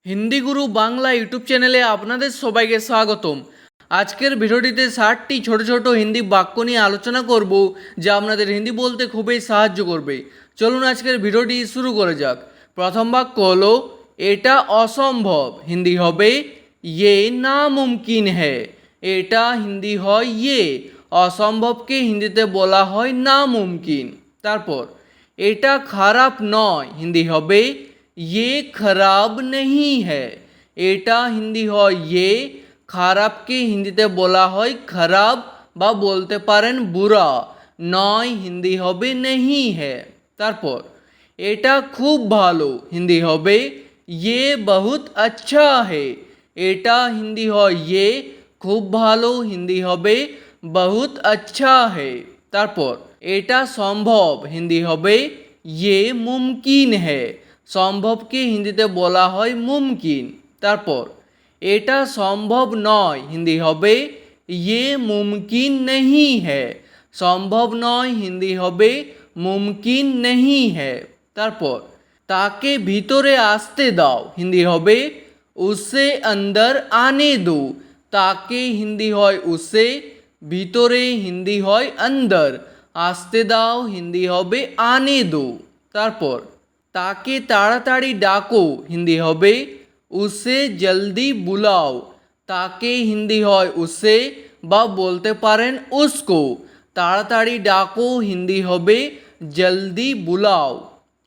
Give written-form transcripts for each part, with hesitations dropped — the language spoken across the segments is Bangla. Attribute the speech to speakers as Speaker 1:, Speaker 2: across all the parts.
Speaker 1: হিন্দি গুরু বাংলা ইউটিউব চ্যানেলে আপনাদের সবাইকে স্বাগতম। আজকের ভিডিওটিতে 60টি ছোট ছোট হিন্দি বাক্য নিয়ে আলোচনা করব, যা আপনাদের হিন্দি বলতে খুবই সাহায্য করবে। চলুন আজকের ভিডিওটি শুরু করা যাক। প্রথম বাক্য হলো এটা অসম্ভব, হিন্দি হবে ইয়ে নামুমকিন হ্যায়। এটা হিন্দি হয় ইয়ে, অসম্ভবকে হিন্দিতে বলা হয় নামুমকিন। তারপর এটা খারাপ নয়, হিন্দি হবে ये खराब नहीं है। এটা হিন্দি হয় ये, খারাপকে হিন্দিতে বলা হয় খারাপ বা বলতে পারেন বুড়া। নয় হিন্দি হবে नहीं है। তারপর এটা খুব ভালো, হিন্দি হবে ये बहुत अच्छा है। এটা হিন্দি হয় ये, খুব ভালো হিন্দি হবে बहुत अच्छा है। তারপর এটা সম্ভব, হিন্দি হবে ये मुमकिन है। সম্ভবকে হিন্দিতে বলা হয় মুমকিন। তারপর এটা সম্ভব নয়, হিন্দি হবে ইয়ে মুমকিন নেহি হ্যায়। সম্ভব নয় হিন্দি হবে মুমকিন নেহি হ্যায়। তারপর তাকে ভিতরে আসতে দাও, হিন্দি হবে উসে অন্দর আনে দো। তাকে হিন্দি হয় উসে, ভিতরে হিন্দি হয় অন্দর, আসতে দাও হিন্দি হবে আনে দো। তারপর তাকে তাড়াতাড়ি ডাকো, হিন্দি হবে উসে জলদি বুলাও। তাকে হিন্দি হয় উসে বা বলতে পারেন উসকো। তাড়াতাড়ি ডাকো হিন্দি হবে জলদি বুলাও।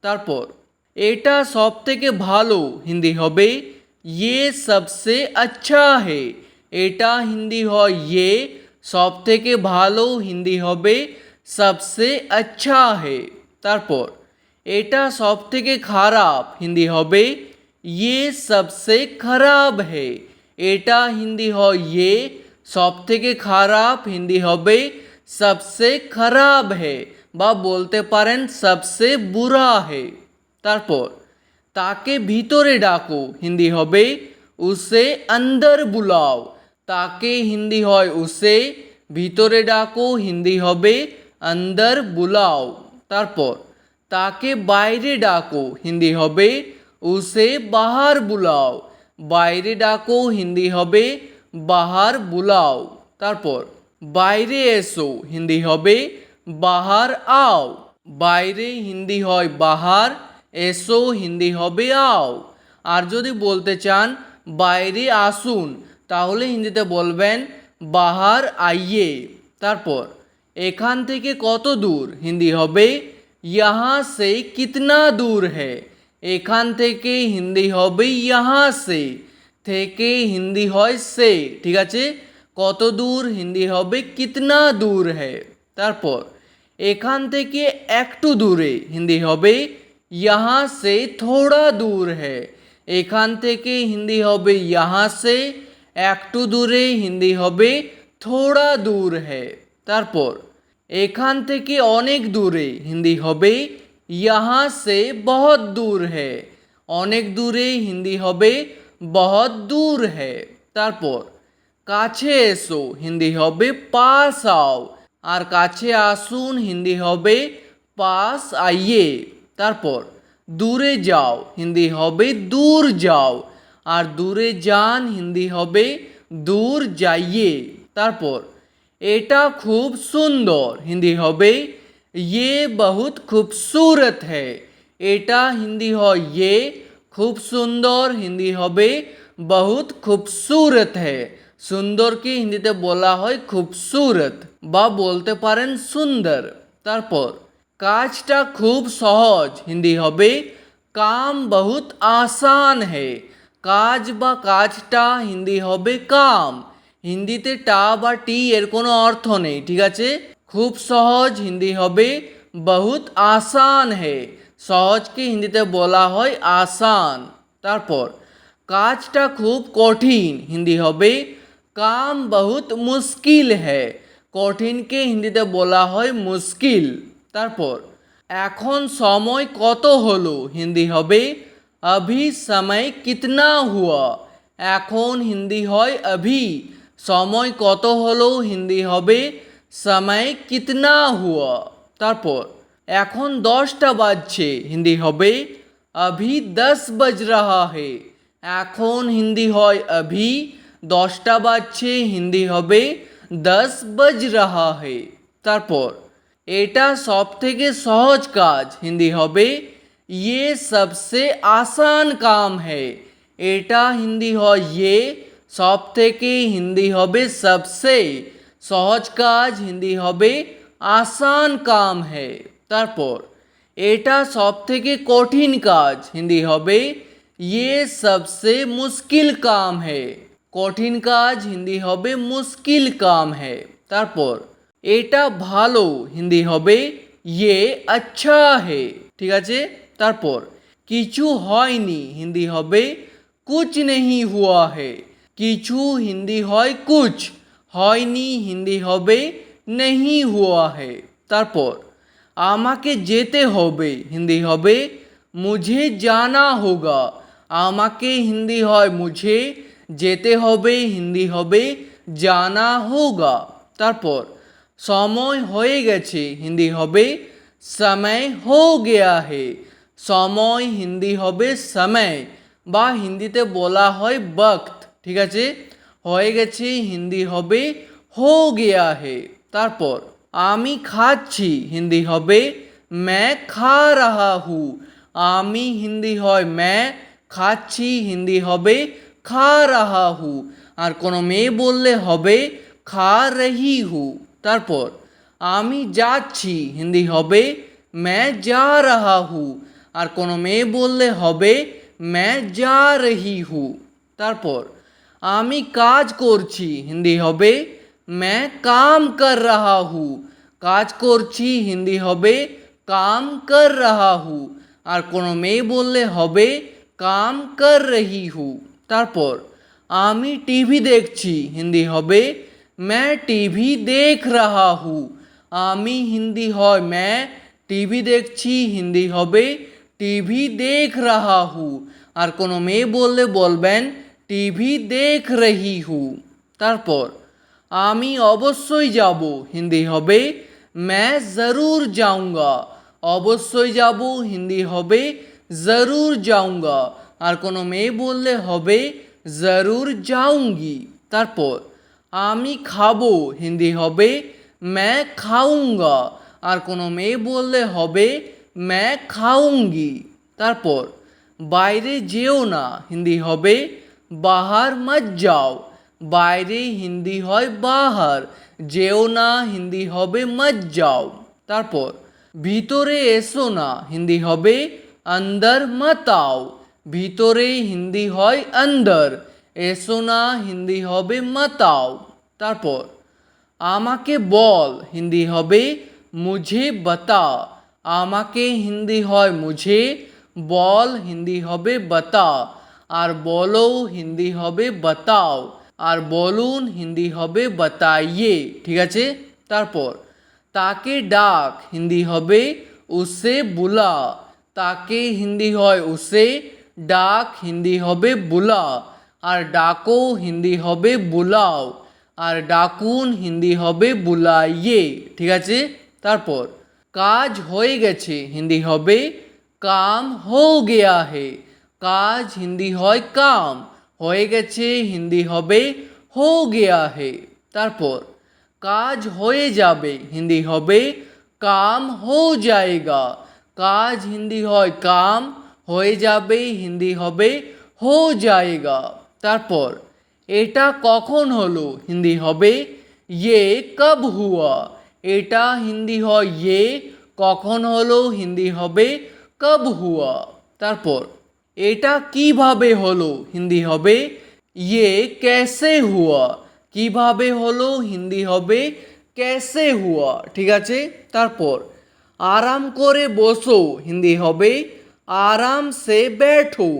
Speaker 1: তারপর এটা সব থেকে ভালো, হিন্দি হবে ইয়ে সবসে আচ্ছা হে। এটা হিন্দি হয় ইয়ে, সব থেকে ভালো হিন্দি হবে সবসে আচ্ছা হে। তারপর এটা সব থেকে খারাপ, হিন্দি হবে ইয়ে সবসে খারাপ হে। এটা হিন্দি হয় ইয়ে, সব থেকে খারাপ হিন্দি হবে সবসে খারাপ হে বা বলতে পারেন সবসে বুরা হে। তারপর তাকে ভিতরে ডাকো, হিন্দি হবে উসে অন্দর বুলাও। তাকে হিন্দি হয় উসে, ভিতরে ডাকো হিন্দি হবে অন্দর বুলাও। তারপর তাকে বাইরে ডাকো, হিন্দি হবে উসে বাহার বুলাও। বাইরে ডাকো হিন্দি হবে বাহার বুলাও। তারপর বাইরে এসো, হিন্দি হবে বাহার আও। বাইরে হিন্দি হয় বাহার, এসো হিন্দি হবে আও। আর যদি বলতে চান বাইরে আসুন, তাহলে হিন্দিতে বলবেন বাহার আইয়ে। তারপর এখান থেকে কত দূর, হিন্দি হবে यहाँ से कितना दूर है। এখান থেকে হিন্দি হবে यहाँ से, থেকে হিন্দি হয় সে, ঠিক আছে। কত দূর হিন্দি হবে কিতনা দূর হ্যায়। তারপর এখান থেকে একটু দূরে, হিন্দি হবে यहाँ से थोड़ा दूर है। এখান থেকে হিন্দি হবে यहाँ से, একটু দূরে হিন্দি হবে थोड़ा दूर है। তারপর এখান থেকে অনেক দূরে, হিন্দি হবে यहाँ से बहुत दूर है। অনেক দূরে হিন্দি হবে बहुत दूर है। তারপর কাছে এসো, হিন্দি হবে পাস আও। আর কাছে আসুন হিন্দি হবে পাস আইয়ে। তারপর দূরে যাও, হিন্দি হবে দূর যাও। আর দূরে যান হিন্দি হবে দূর যাইয়ে। তারপর এটা খুব সুন্দর, হিন্দি হবে ये बहुत खूबसूरत है। এটা হিন্দি হয় ये, খুব সুন্দর হিন্দি হবে बहुत खूबसूरत है। সুন্দরকে হিন্দিতে বলা হয় খুবসুরত বা বলতে পারেন সুন্দর। তারপর কাজটা খুব সহজ, হিন্দি হবে কাম বহুত আসান হে। কাজ বা কাজটা হিন্দি হবে কাম। হিন্দিতে টা বা টি এর কোনো অর্থ নেই, ঠিক আছে। খুব সহজ হিন্দি হবে বহুত আসান হে। সহজকে হিন্দিতে বলা হয় আসান। তারপর কাজটা খুব কঠিন, হিন্দি হবে কাম বহুত মুশকিল হে। কঠিনকে হিন্দিতে বলা হয় মুশকিল। তারপর এখন সময় কত হলো, হিন্দি হবে अभी समय कितना हुआ। এখন হিন্দি হয় अभी, সময় কত হলো হিন্দি হবে समय कितना हुआ। তারপর এখন 10টা বাজছে, হিন্দি হবে अभी 10 बज रहा है। এখন হিন্দি হয় अभी, 10টা বাজছে হিন্দি হবে 10 बज रहा है। তারপর এটা সব থেকে সহজ কাজ হিন্দি হবে ये सबसे आसान काम है। এটা হিন্দি হয় ये, সব থেকে হিন্দি হবে सबसे, সহজ কাজ হিন্দি হবে आसान काम है। তারপর এটা সব থেকে কঠিন কাজ হিন্দি হবে ये सबसे मुश्किल काम है। কঠিন কাজ হিন্দি হবে মুশকিল কাম है। তারপর এটা ভালো হিন্দি হবে ये अच्छा है। ঠিক আছে। তারপর কিছু হয়নি হিন্দি হবে कुछ नहीं हुआ है। কিছু হিন্দি হয় कुछ, হয়নি হিন্দি হবে नहीं हुआ है। তারপর আমাকে যেতে হবে হিন্দি হবে मुझे जाना होगा। আমাকে হিন্দি হয় मुझे, যেতে হবে হিন্দি হবে জানা হোগা। তারপর সময় হয়ে গেছে হিন্দি হবে समय हो गया है। সময় হিন্দি হবে समय, বা হিন্দিতে বলা হয় वक्त। ঠিক আছে। হয়ে গেছে হিন্দি হবে हो गया है। তারপর আমি খাচ্ছি হিন্দি হবে मैं खा रहा हूँ। আমি হিন্দি হয় मैं, খাচ্ছি হিন্দি হবে खा रहा हूँ। আর কোনো মেয়ে বললে হবে खा रही हूँ। তারপর আমি যাচ্ছি হিন্দি হবে मैं जा रहा हूँ। আর কোনো মেয়ে বললে হবে मैं जा रही हूँ। তারপর আমি কাজ করছি হিন্দি হবে मैं काम कर रहा हूँ। কাজ করছি হিন্দি হবে काम कर रहा हूँ। আর কোনো মেয়ে বললে হবে काम कर रही हूँ। তারপর আমি টিভি দেখছি হিন্দি হবে मैं टीवी देख रहा हूँ। আমি হিন্দি হয় मैं, টিভি দেখছি হিন্দি হবে टीवी देख रहा हूँ। আর কোনো মেয়ে বললে বলবেন टीवी देख रही हूँ। তারপর আমি অবশ্যই যাব হিন্দি হবে मैं ज़रूर जाऊँगा। অবশ্যই যাব হিন্দি হবে ज़रूर जाऊँगा। আর কোনো মেয়ে বললে হবে ज़रूर जाऊँगी। তারপর আমি খাবো হিন্দি হবে मैं खाऊँगा। আর কোনো মেয়ে বললে হবে मैं खाऊँगी। তারপর বাইরে যেও না হিন্দি হবে बाहर मत जाओ। বাইরে হিন্দি হয় বাহার, যেও না হিন্দি হবে मत जाओ। তারপর ভিতরে এসো না হিন্দি হবে अंदर मत आओ। ভিতরে হিন্দি হয় अंदर, এসো না হিন্দি হবে मत आओ। তারপর আমাকে বল হিন্দি হবে मुझे बता। আমাকে হিন্দি হয় मुझे, বল হিন্দি হবে बता। আর বলো হিন্দি হবে बताओ। আর বলুন হিন্দি হবে बताइए। ঠিক আছে। তারপর তাকে ডাক হিন্দি হবে उसे बुला। তাকে হিন্দি হয় उसे, ডাক হিন্দি হবে बुला। আর ডাকো হিন্দি হবে बुलाओ। আর ডাকুন হিন্দি হবে बुलाइए। ঠিক আছে। তারপর কাজ হয়ে গেছে হিন্দি হবে काम हो गया है। কাজ হিন্দি হয় काम, হয়ে গেছে হিন্দি হবে हो गया है। তারপর কাজ হয়ে যাবে হিন্দি হবে काम हो जाएगा। কাজ হিন্দি হয় काम, হয়ে যাবে হিন্দি হবে हो जाएगा। তারপর এটা কখন হলো হিন্দি হবে ये कब हुआ। এটা হিন্দি হয় ये, কখন হলো হিন্দি হবে कब हुआ। তারপর এটা কিভাবে হলো হিন্দি হবে ये कैसे हुआ। কিভাবে হলো হিন্দি হবে कैसे हुआ। ঠিক আছে। তারপর আরাম করে বসো হিন্দি হবে आराम से बैठो।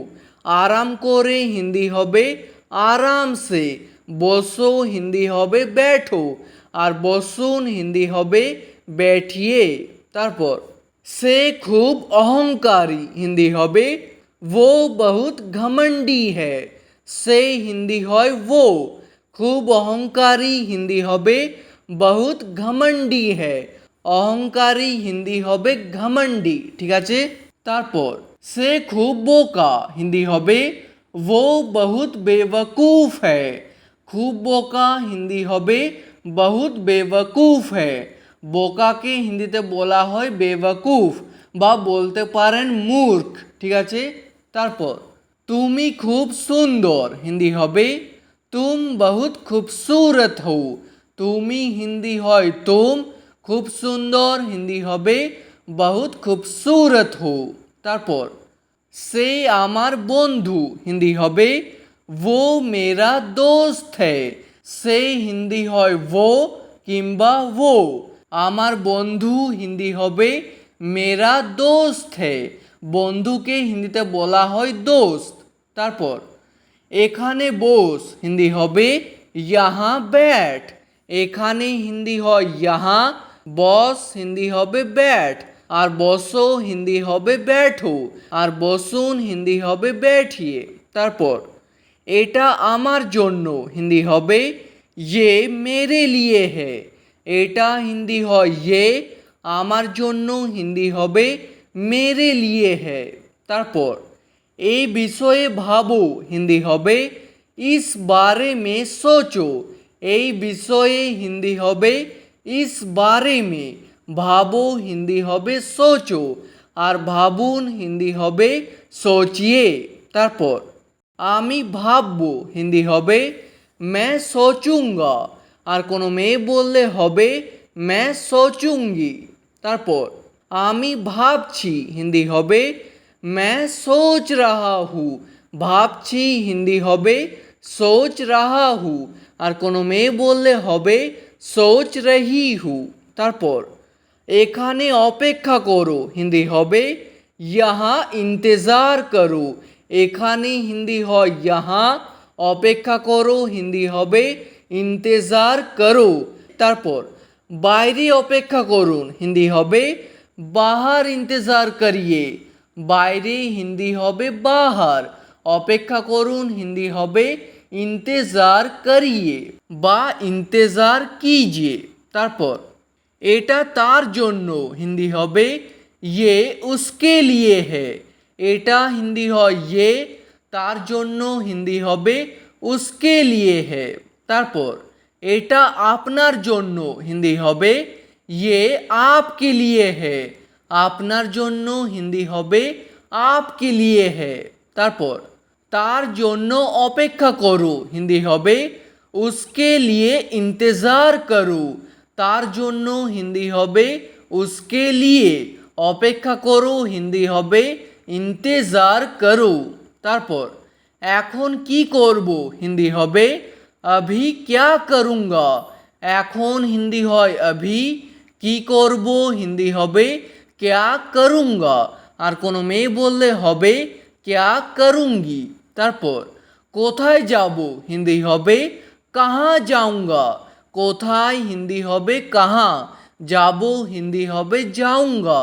Speaker 1: আরাম করে হিন্দি হবে आराम से, বসো হিন্দি হবে बैठो। আর বসুন হিন্দি হবে बैठिए। তারপর সে খুব অহংকারী হিন্দি হবে वो बहुत घमंडी है। সে হিন্দি হয় वो, খুব অহংকারী হিন্দি হবে बहुत घमंडी है। অহংকারী হিন্দি হবে ঘমন্ডি। ঠিক আছে। তারপর সে খুব বোকা হিন্দি হবে वो बहुत बेवकूफ़ है। खूब बोका हिंदी হবে बहुत বেওয়াকুফ है। বোকাকে হিন্দিতে বলা হয় বেওয়াকুফ বা বলতে পারেন মূর্খ, ঠিক আছে। তারপর তুমি খুব সুন্দর হিন্দি হবে तुम बहुत खूबसूरत हो। তুমি হিন্দি হয় तुम, খুব সুন্দর হিন্দি হবে बहुत खूबसूरत हो। তারপর সে আমার বন্ধু হিন্দি হবে वो मेरा दोस्त है। সে হিন্দি হয় वो কিংবা वो। আমার বন্ধু হিন্দি হবে মেরা দোস্ত है। বন্ধুকে হিন্দিতে বলা হয় দোস্ত। তারপর এখানে বস হিন্দি হবে यहाँ बैठ। এখানে হিন্দি হয় यहाँ, বস হিন্দি হবে बैठ, আর বসো হিন্দি হবে बैठो, আর বসুন হিন্দি হবে बैठिए। তারপর এটা আমার জন্য হিন্দি হবে ये मेरे लिए है। এটা হিন্দি হয় ये, আমার জন্য হিন্দি হবে मेरे लिए है। তারপর এই বিষয়ে ভাবো হিন্দি হবে इस बारे में सोचो। এই বিষয়ে হিন্দি হবে इस बारे में, ভাবো হিন্দি হবে सोचो, আর ভাবুন হিন্দি হবে सोचिए। তারপর আমি ভাববো হিন্দি হবে मैं सोचूंगा, আর কোনো মেয়ে বললে হবে मैं सोचूंगी। তারপর আমি ভাবছি হিন্দি হবে मैं सोच रहा हूँ। ভাবছি হিন্দি হবে सोच रहा हूँ, আর কোনো মেয়ে বললে হবে सोच रही हूँ। তারপর এখানে অপেক্ষা করো হিন্দি হবে यहाँ इंतज़ार करो। এখানে হিন্দি হয় यहाँ, অপেক্ষা করো হিন্দি হবে इंतज़ार करो। তারপর বাইরে অপেক্ষা করুন হিন্দি হবে बाहर इंतज़ार करिए। বাইরে হিন্দি হবে बाहर, অপেক্ষা করুন হিন্দি হবে इंतज़ार करिए বা इंतज़ार कीजिए। তারপর এটা তার জন্য হিন্দি হবে ये उसके लिए है। এটা হিন্দি হয় ये, তার জন্য হিন্দি হবে उसके लिए है। তারপর এটা আপনার জন্য হিন্দি হবে ये आपके लिए है। আপনার জন্য হিন্দি হবে आपके लिए है। তারপর তার জন্য অপেক্ষা করো হিন্দি হবে उसके लिए इंतज़ार करो। তার জন্য হিন্দি হবে उसके लिए, অপেক্ষা করো হিন্দি হবে इंतज़ार करो। তারপর এখন কি করব হিন্দি হবে अभी क्या करूँगा। এখন হিন্দি হয় अभी, কি করব হিন্দি হবে क्या करूँगा, আর কোনো মেয়ে বললে হবে क्या करूँगी। তারপর কোথায় যাব হিন্দি হবে कहाँ जाऊँगा। কোথায় হিন্দি হবে कहाँ, যাব হিন্দি হবে जाऊँगा,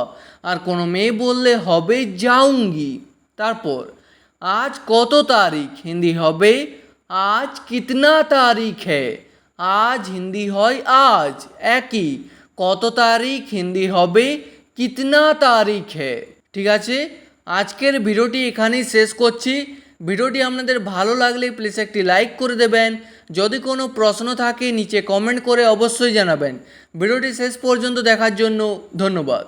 Speaker 1: আর কোনো মেয়ে বললে হবে जाऊँगी। তারপর আজ কত তারিখ হিন্দি হবে आज कितना तारीख है। আজ হিন্দি হয় আজ একই, কত তারিখ হিন্দি হবে কিতনা তারিখ है। ঠিক আছে, আজকের ভিডিওটি এখানেই শেষ করছি। ভিডিওটি আপনাদের ভালো লাগলে প্লিজ একটি লাইক করে দেবেন। যদি কোনো প্রশ্ন থাকে নিচে কমেন্ট করে অবশ্যই জানাবেন। ভিডিওটি শেষ পর্যন্ত দেখার জন্য ধন্যবাদ।